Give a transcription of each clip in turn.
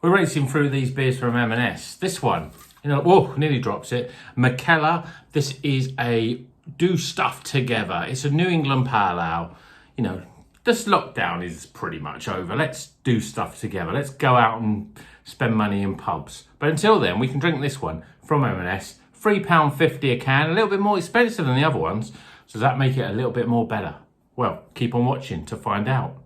We're racing through these beers from M&S. This one, whoa, nearly drops it. Mikkeller, this is a do stuff together. It's a New England Pale Ale. This lockdown is pretty much over. Let's do stuff together. Let's go out and spend money in pubs. But until then, we can drink this one from M&S. £3.50 a can, a little bit more expensive than the other ones. So does that make it a little bit more better? Well, keep on watching to find out.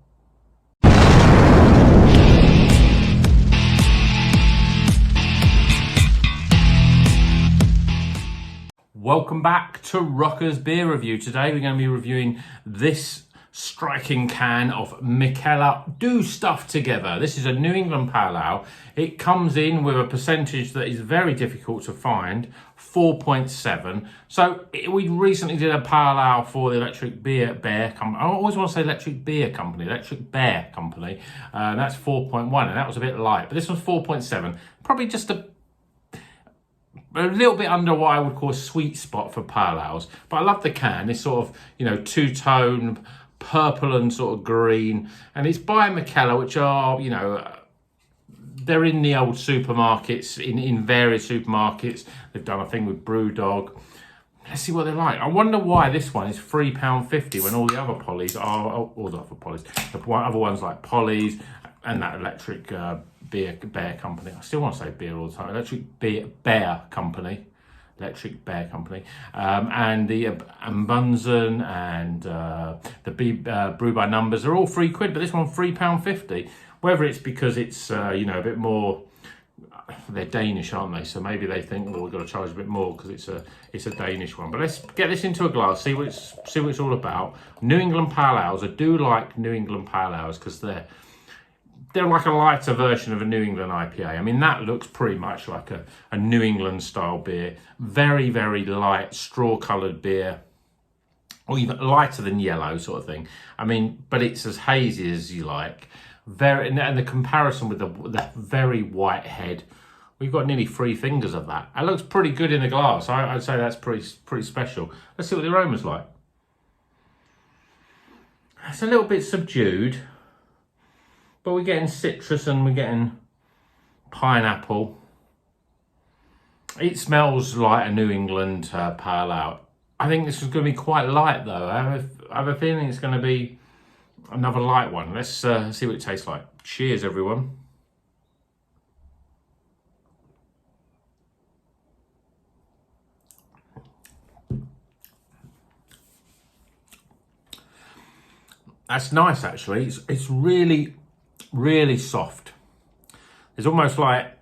Welcome back to Rocker's Beer Review. Today we're going to be reviewing this striking can of Mikkeller Do Stuff Together. This is a New England Pale Ale. It comes in with a percentage that is very difficult to find, 4.7. So we recently did a Pale Ale for the Electric Beer Company. I always want to say Electric Beer Company, Electric Bear Company. That's 4.1, and that was a bit light. But this one's 4.7. Probably just a little bit under what I would call a sweet spot for pale ales. But I love the can. It's sort of, two-tone, purple and sort of green. And it's by Mikkeller, which are, they're in the old supermarkets, in various supermarkets. They've done a thing with Brewdog. Let's see what they're like. I wonder why this one is £3.50 when all the other Polly's are, all the other Polly's, the other ones like Polly's and that Electric Beer Company. I still want to say beer all the time. Electric Beer Company. And the Bunsen and the Brew by Numbers are all £3, but this one £3.50. Whether it's because it's a bit more, they're Danish, aren't they? So maybe they think, well, we've got to charge a bit more because it's a Danish one. But let's get this into a glass, see what it's all about. New England Pale Ales. I do like New England Pale Ales because they're like a lighter version of a New England IPA. I mean, that looks pretty much like a New England style beer. Very, very light, straw-coloured beer, or even lighter than yellow sort of thing. I mean, but it's as hazy as you like. And the comparison with the very white head, we've got nearly 3 fingers of that. It looks pretty good in the glass. I'd say that's pretty special. Let's see what the aroma's like. It's a little bit subdued, but we're getting citrus and we're getting pineapple. It smells like a New England Pale Ale. I think this is going to be quite light though. I have a feeling it's going to be another light one. Let's see what it tastes like. Cheers, everyone. That's nice, actually. It's really, really soft. It's almost like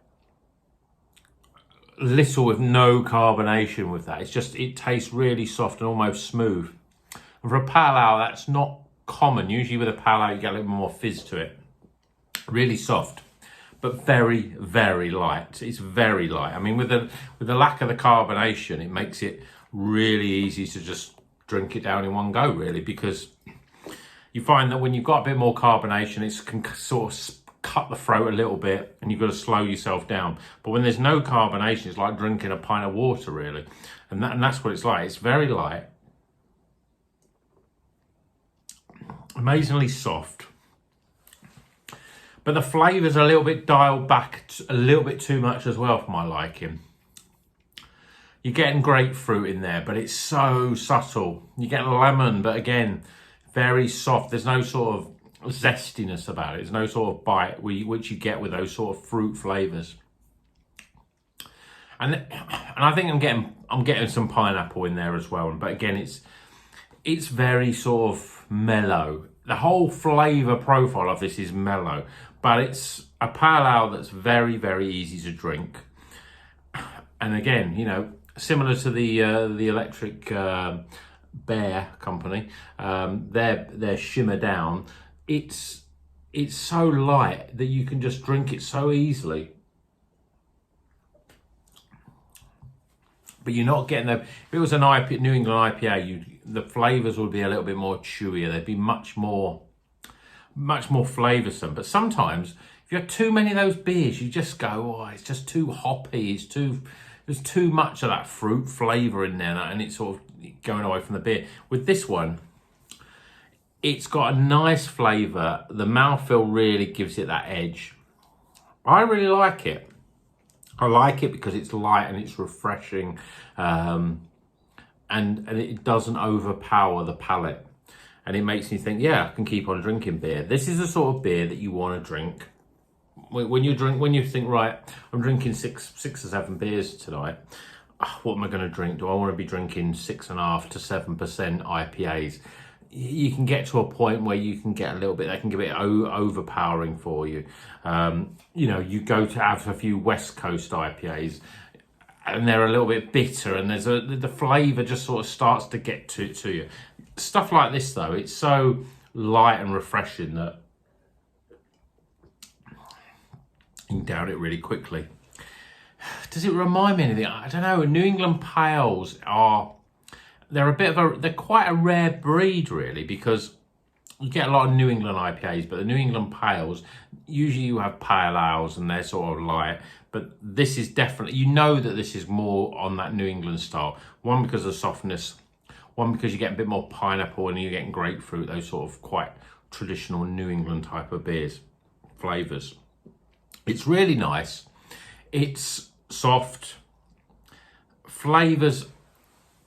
little with no carbonation with that. It tastes really soft and almost smooth. And for a pale ale, that's not common. Usually with a pale ale, you get a little more fizz to it. Really soft, but very, very light. It's very light. I mean, with the lack of the carbonation, it makes it really easy to just drink it down in one go, really, because you find that when you've got a bit more carbonation, it can sort of cut the throat a little bit and you've got to slow yourself down. But when there's no carbonation, it's like drinking a pint of water, really. And that's what it's like. It's very light. Amazingly soft. But the flavours are a little bit dialed back a little bit too much as well for my liking. You're getting grapefruit in there, but it's so subtle. You get lemon, but again, very soft. There's no sort of zestiness about it. There's no sort of bite which you get with those sort of fruit flavours. And I think I'm getting some pineapple in there as well. But again, it's very sort of mellow. The whole flavour profile of this is mellow, but it's a pale ale that's very, very easy to drink. And again, similar to the Electric Beer Company, their Shimmer Down, it's so light that you can just drink it so easily. But you're not getting if it was an New England IPA, the flavours would be a little bit more chewier. They'd be much more flavoursome. But sometimes if you have too many of those beers, you just go, oh, it's just too hoppy. There's too much of that fruit flavour in there, and it's sort of going away from the beer. With this one, it's got a nice flavour. The mouthfeel really gives it that edge. I really like it. I like it because it's light and it's refreshing, and it doesn't overpower the palate. And it makes me think, yeah, I can keep on drinking beer. This is the sort of beer that you want to drink. When you think, right, I'm drinking six or seven beers tonight. What am I going to drink? Do I want to be drinking 6.5% to 7% IPAs? You can get to a point where you can get a little bit, they can get a bit overpowering for you. You know, you go to have a few West Coast IPAs and they're a little bit bitter, and the flavour just sort of starts to get to you. Stuff like this though, it's so light and refreshing that you can down it really quickly. Does it remind me of anything? I don't know. New England Pales they're quite a rare breed really, because you get a lot of New England IPAs, but the New England Pales, usually you have pale ales and they're sort of light, but this is definitely, you know that this is more on that New England style. One, because of softness, one, because you get a bit more pineapple and you're getting grapefruit, those sort of quite traditional New England type of beers, flavours. It's really nice. It's soft. Flavours,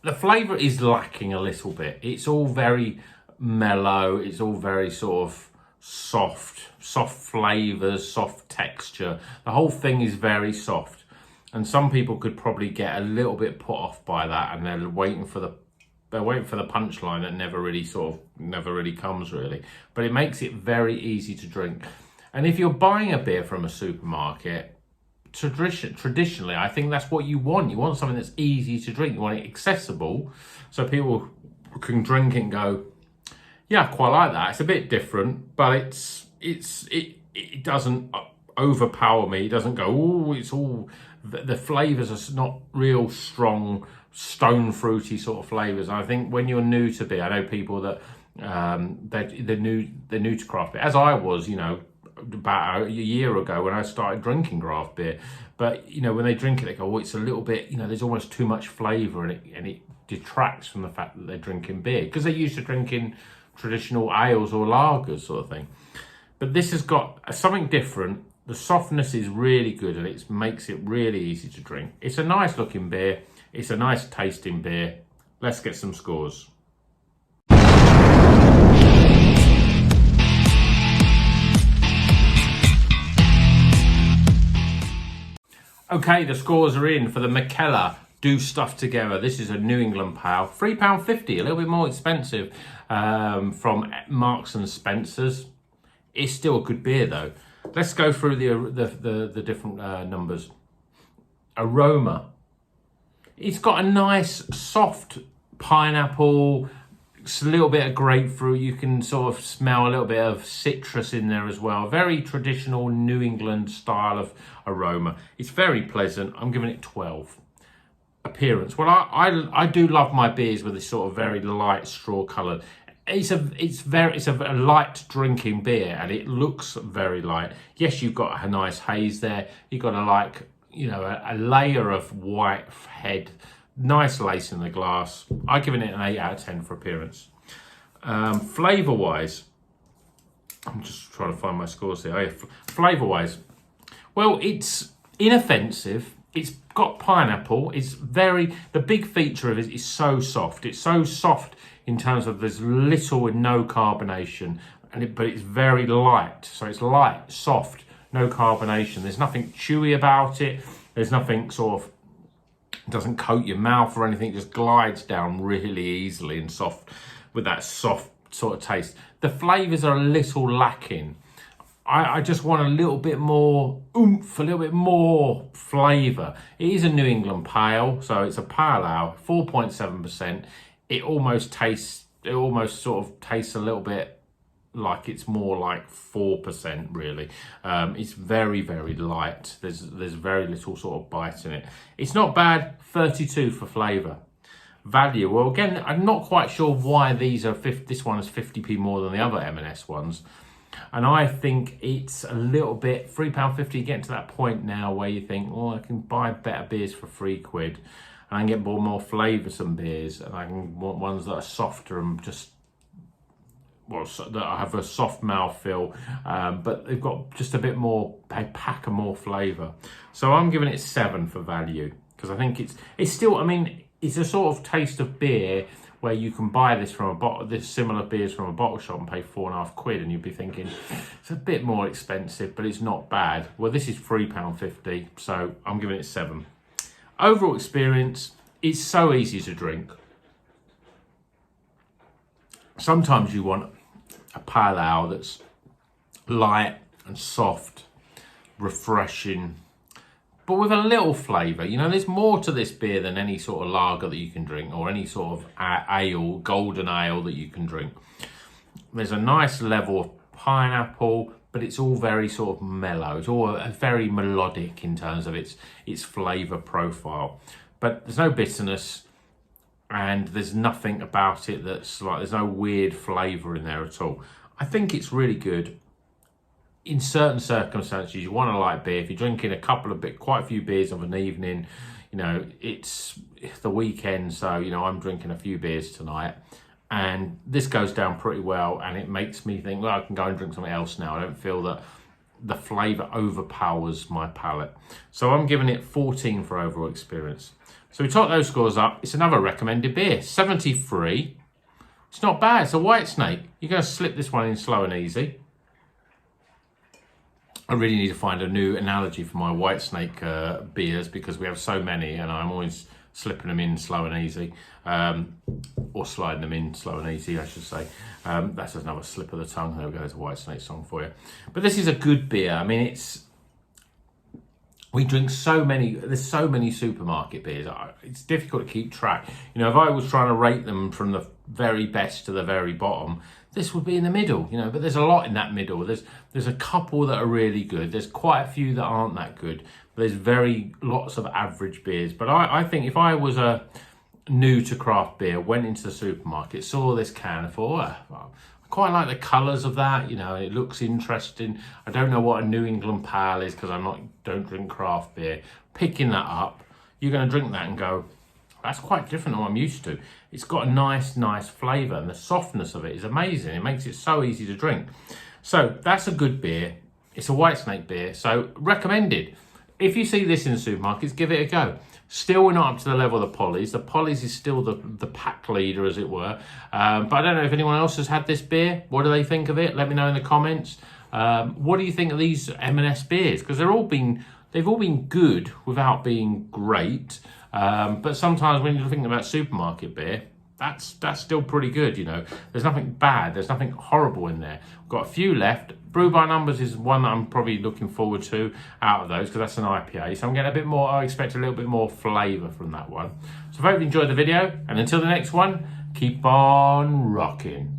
the flavour is lacking a little bit. It's all very mellow. It's all very sort of soft flavours, soft texture. The whole thing is very soft. And some people could probably get a little bit put off by that, and they're waiting for the punchline that never really comes really. But it makes it very easy to drink. And if you're buying a beer from a supermarket, traditionally, I think that's what you want. You want something that's easy to drink. You want it accessible, so people can drink it and go, yeah, I quite like that. It's a bit different, but it doesn't overpower me. It doesn't go, oh, it's all, the flavours are not real strong, stone fruity sort of flavours. I think when you're new to beer, I know people that they're new to craft beer, as I was, you know, about a year ago when I started drinking craft beer. But you know, when they drink it, they go, oh, it's a little bit, you know, there's almost too much flavour, and it detracts from the fact that they're drinking beer, because they're used to drinking traditional ales or lagers sort of thing. But this has got something different. The softness is really good, and it makes it really easy to drink. It's a nice looking beer. It's a nice tasting beer. Let's get some scores. Okay, the scores are in for the Mikkeller Do Stuff Together. This is a New England Pale, £3.50, a little bit more expensive from Marks and Spencer's. It's still a good beer though. Let's go through the different numbers. Aroma. It's got a nice soft pineapple, a little bit of grapefruit. You can sort of smell a little bit of citrus in there as well. Very traditional New England style of aroma. It's very pleasant. I'm giving it 12. Appearance. Well, I do love my beers with this sort of very light straw colour. It's a light drinking beer, and it looks very light. Yes, you've got a nice haze there. You've got a layer of white head. Nice lace in the glass. I'm giving it an 8 out of 10 for appearance. Flavour wise, I'm just trying to find my scores here. Oh, yeah. Flavour wise, well, it's inoffensive. It's got pineapple. The big feature of it is so soft. It's so soft in terms of there's little and no carbonation, but it's very light. So it's light, soft, no carbonation. There's nothing chewy about it. There's nothing sort of, doesn't coat your mouth or anything, it just glides down really easily and soft, with that soft sort of taste. The flavours are a little lacking. I just want a little bit more oomph, a little bit more flavour. It is a New England Pale, so it's a pale ale, 4.7%. It almost sort of tastes a little bit like it's more like 4% really. It's very, very light. There's very little sort of bite in it. It's not bad. 32 for flavour. Value, well, again, I'm not quite sure why this one is 50p more than the other M&S ones, and I think it's a little bit, £3.50, getting to that point now where you think, well, I can buy better beers for £3, and I can get more flavoursome beers, and I can want ones that are softer and just well, that have a soft mouthfeel, but they've got just a bit more, they pack a more flavour. So I'm giving it 7 for value, because I think it's still, I mean, it's a sort of taste of beer where you can buy this from a bottle, this similar beers from a bottle shop and pay £4.50, and you'd be thinking it's a bit more expensive, but it's not bad. Well, this is £3.50, so I'm giving it 7. Overall experience, it's so easy to drink. Sometimes you want a pale ale that's light and soft, refreshing, but with a little flavour. You know, there's more to this beer than any sort of lager that you can drink, or any sort of ale, golden ale that you can drink. There's a nice level of pineapple, but it's all very sort of mellow. It's all very melodic in terms of its flavour profile. But there's no bitterness, and there's nothing about it that's like, there's no weird flavour in there at all. I think it's really good. In certain circumstances, you want a light beer. If you're drinking quite a few beers of an evening, you know, it's the weekend, so, you know, I'm drinking a few beers tonight, and this goes down pretty well, and it makes me think, well, I can go and drink something else now. I don't feel that the flavour overpowers my palate. So I'm giving it 14 for overall experience. So we top those scores up. It's another recommended beer, 73. It's not bad. It's a White Snake. You're going to slip this one in slow and easy. I really need to find a new analogy for my White Snake beers, because we have so many and I'm always slipping them in slow and easy, or sliding them in slow and easy, I should say. That's another slip of the tongue. There we go, there's a White Snake song for you. But this is a good beer. I mean, we drink so many, there's so many supermarket beers. It's difficult to keep track. You know, if I was trying to rate them from the very best to the very bottom, this would be in the middle, you know, but there's a lot in that middle. There's a couple that are really good. There's quite a few that aren't that good. But there's lots of average beers. But I think if I was new to craft beer, went into the supermarket, saw this can, I thought, well, I quite like the colours of that. You know, it looks interesting. I don't know what a New England Pale is, because don't drink craft beer. Picking that up, you're going to drink that and go, that's quite different than what I'm used to. It's got a nice flavour, and the softness of it is amazing. It makes it so easy to drink. So that's a good beer. It's a White Snake beer, so recommended. If you see this in the supermarkets, give it a go. Still, we're not up to the level of the Polly's. The Polly's is still the pack leader, as it were. But I don't know if anyone else has had this beer. What do they think of it? Let me know in the comments. What do you think of these M&S beers? Because they've all been good without being great. But sometimes when you're thinking about supermarket beer, that's still pretty good, you know. There's nothing bad, there's nothing horrible in there. We've got a few left. Brew by Numbers is one that I'm probably looking forward to out of those, because that's an IPA. So I'm getting a bit more, I expect a little bit more flavour from that one. So I hope you enjoyed the video, and until the next one, keep on rocking.